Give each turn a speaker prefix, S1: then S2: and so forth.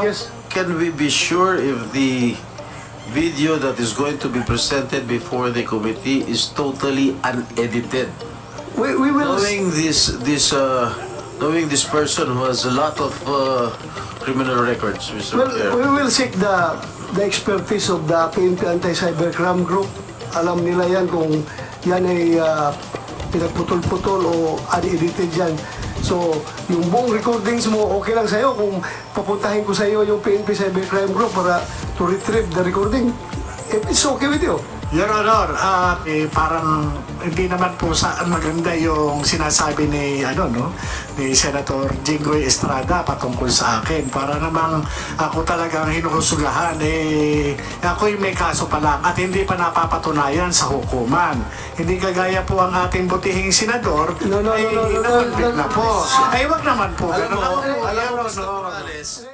S1: Yes.
S2: can we be sure if the video that is going to be presented before the committee is totally unedited?
S1: We will...
S2: Knowing this person who has a lot of criminal records, Mr.
S1: Well,
S2: Chair.
S1: we will seek the expertise of the PNP Anti-Cybercrime Group. Alam nila yan kung yan ay pinagputol-putol o unedited yan. So, yung buong recordings mo, okay lang sa'yo kung papuntahin ko sa'yo yung PNP Cybercrime Group para to retrieve the recording. If it's okay with you.
S3: Your Honor, parang hindi naman po maganda yung sinasabi ni Senator Jinggoy Estrada patungkol sa akin. Para namang ako talagang hinuhusgahan, ako'y may kaso pa lang at hindi pa napapatunayan sa hukuman. Hindi kagaya po ang ating butihing senador,
S1: No.
S3: nabanggit na po. Ay, wag naman po.
S2: Alam mo,
S3: Ganun.
S2: Mr. Morales,